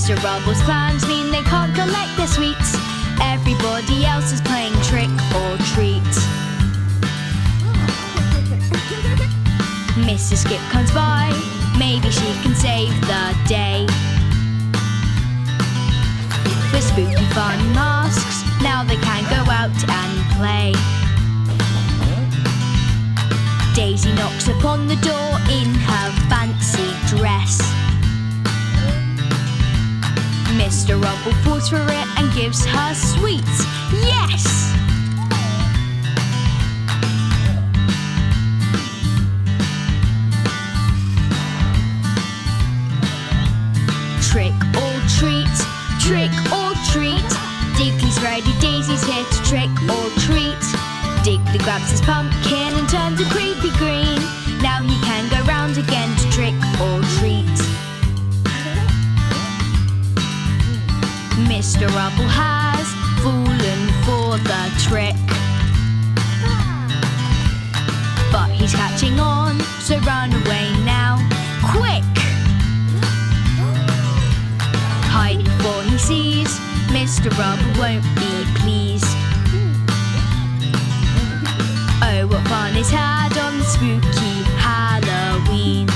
Mr. Rubble's plans mean they can't collect their sweets. Everybody else is playing trick or treat. Mrs. Skip comes by, maybe she can save the day. With spooky fun masks, now they can go out and play. Daisy knocks upon the door in her fancy dress. Mr. Rubble falls for it and gives her sweets. Yes! Trick or treat, trick or treat. Digley's ready, Daisy's here to trick or treat. Digley grabs his pumpkin and turns a creepy green. Now he can go round again to trick or treat. Mr. Rubble has fallen for the trick, but he's catching on, so run away now, quick! Hide before he sees, Mr. Rubble won't be pleased. Oh, what fun is had on the spooky Halloween.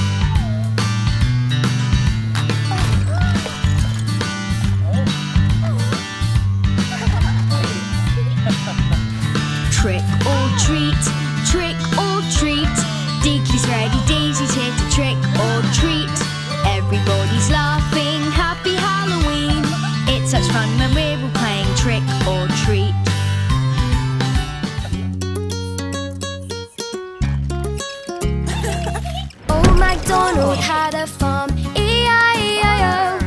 Trick or treat, trick or treat. Digley's ready, Daisy's here to trick or treat. Everybody's laughing, happy Halloween. It's such fun when we're all playing trick or treat. Old MacDonald had a farm, E-I-E-I-O.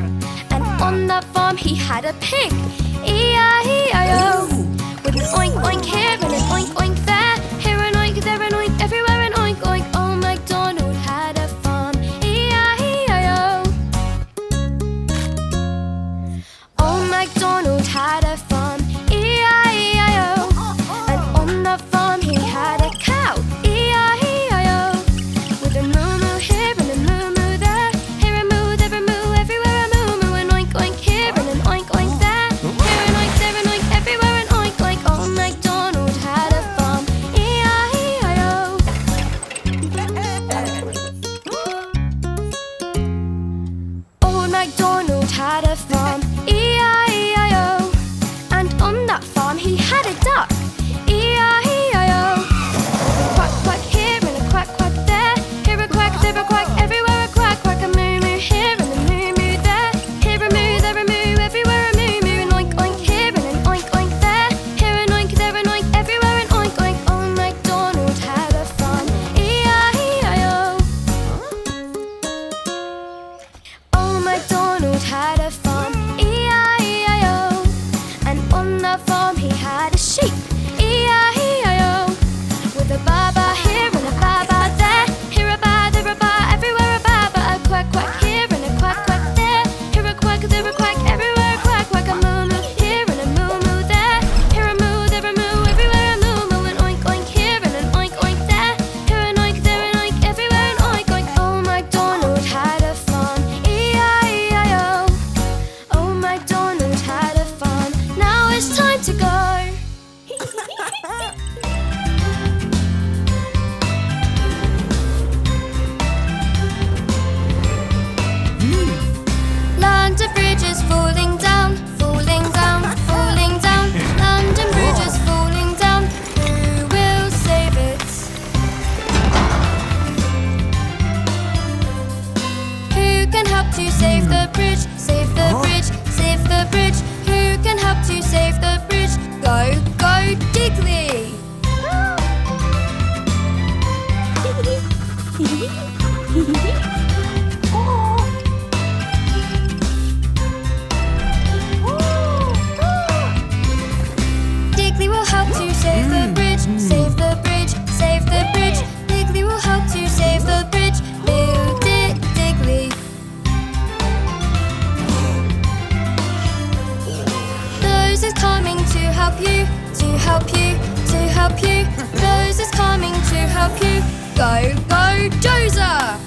And on that farm he had a pig, E-I-E-I-O. With an oink oink here and an oink oink there. Here an oink, there an oink, everywhere an oink oink. Old MacDonald had a farm, E-I-E-I-O. Old MacDonald had a farm, E-I-E-I-O. And on that farm he had a cow, E-I-E-I-O. With a moo-moo here and a moo-moo there. Here a moo, there a moo, everywhere a moo-moo. An oink oink here and an oink oink there. Here an oink, there an oink, everywhere an oink oink. Old MacDonald had a farm, E-I-E-I-O. Old MacDonald had a farm, E-I-E-I-O. And on that farm he had a duck, E-I-E-I-O. Quack quack here and a quack quack there. Here a quack, there a quack, everywhere a quack quack. A moo moo here and a moo moo there. Here a moo, there a moo, everywhere a moo moo. An oink oink here and an oink oink there. Here an oink, there an oink, everywhere an oink oink. Old MacDonald had a farm, E-I-E-I-O. Old MacDonald had a farm, E-I-E-I-O. And on that farm he had a sheep, E-I-E-I-O. With a ba-ba here and a ba-ba there. Here a ba, there a ba, everywhere a ba-ba. A quack quack here and a quack quack there. Here a quack, there a quack, everywhere a quack quack. A moo-moo here and a moo-moo there. Here a moo, there a moo, everywhere a moo-moo. An oink oink here and an oink oink there. Here an oink, there an oink, everywhere an oink oink. Old MacDonald had a farm, E-I-E-I-O. Old MacDonald had a farm. Now it's time to go. London Bridge is falling down, falling down, falling down. London Bridge is falling down. Who will save it? Who can help to save the bridge? Save the bridge, save the bridge. Who can help to save the bridge? Go, go, Digley! Digley will help to save the bridge, save the bridge, save the bridge. Digley will help to save the bridge. Build it, Digley. Those is coming to help you, to help you, to help you. Those is coming to help you. Go, go, Dozer!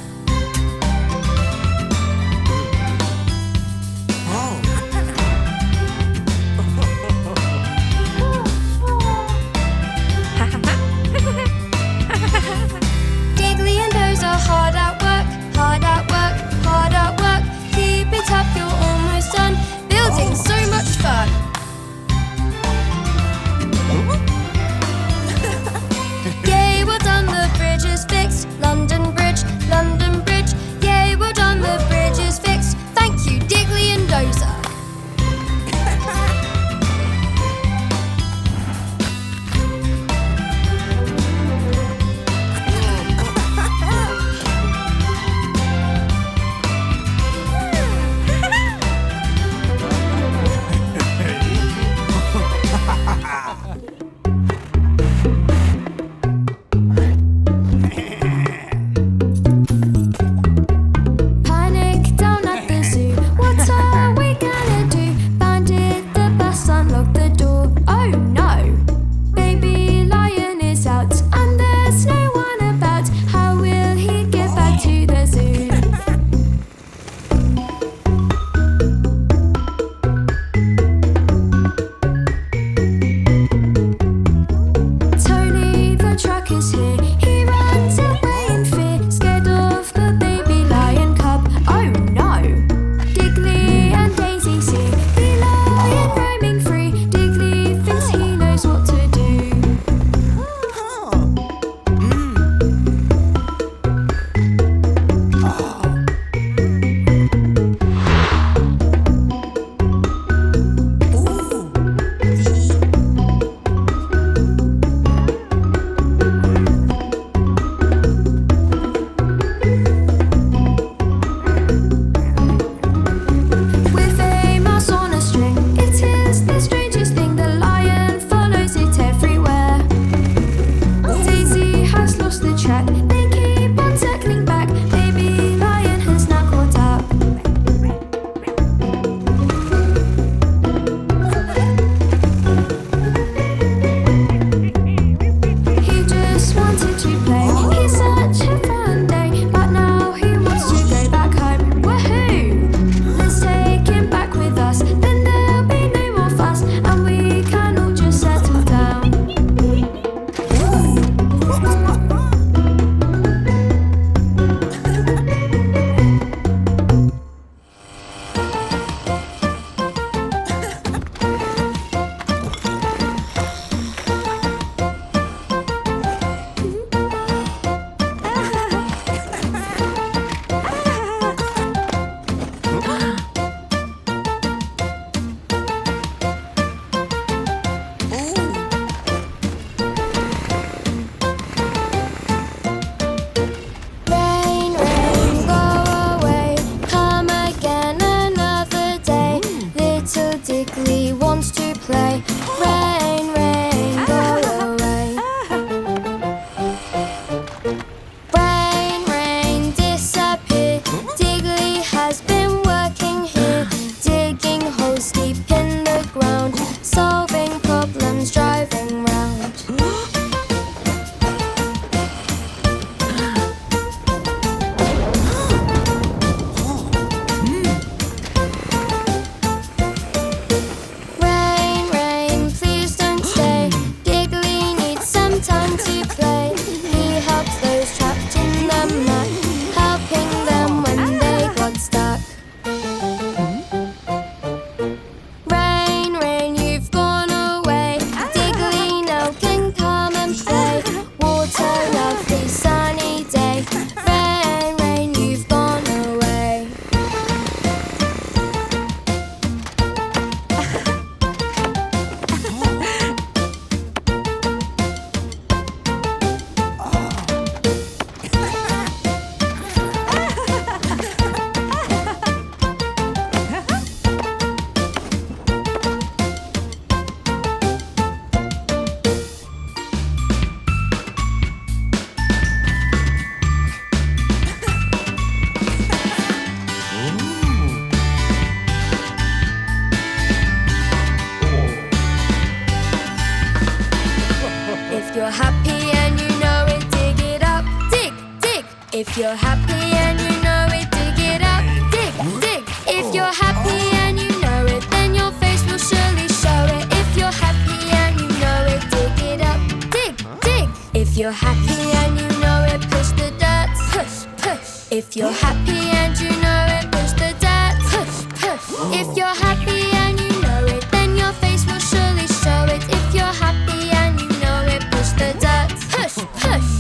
you're happy and you know it, dig it up. Dig, dig. If you're happy and you know it, dig it up. Dig, dig. If you're happy and you know it, then your face will surely show it. If you're happy and you know it, dig it up. Dig, dig. If you're happy and you know it, push the dirt. Push, push. If you're happy and you know it, push the dirt. Push, push. If you're happy and you know it, then your face will surely show it. If you're happy and you know it, push the dirt. Push, push.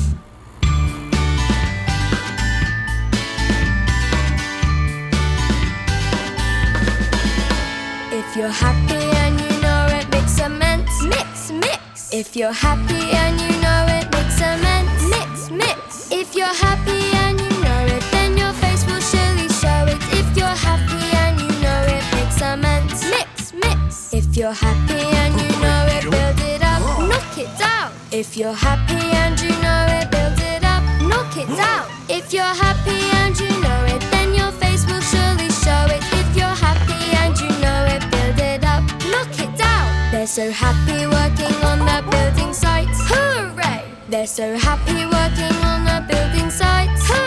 If you're happy and you know it, mix cement. Mix, mix. If you're happy and you know it, mix cement. Mix, mix. If you're happy and you know it, then your face will surely show it. If you're happy and you know it, mix cement. Mix, mix. If you're happy and you know it, build it up, knock it down. If you're happy and you know it, build it up, knock it down. If you're happy and you know it, then your face will surely show it. If you're happy and you know it, build it up, knock it down. They're so happy working on the building site. Hooray! They're so happy working on the building site. Hooray!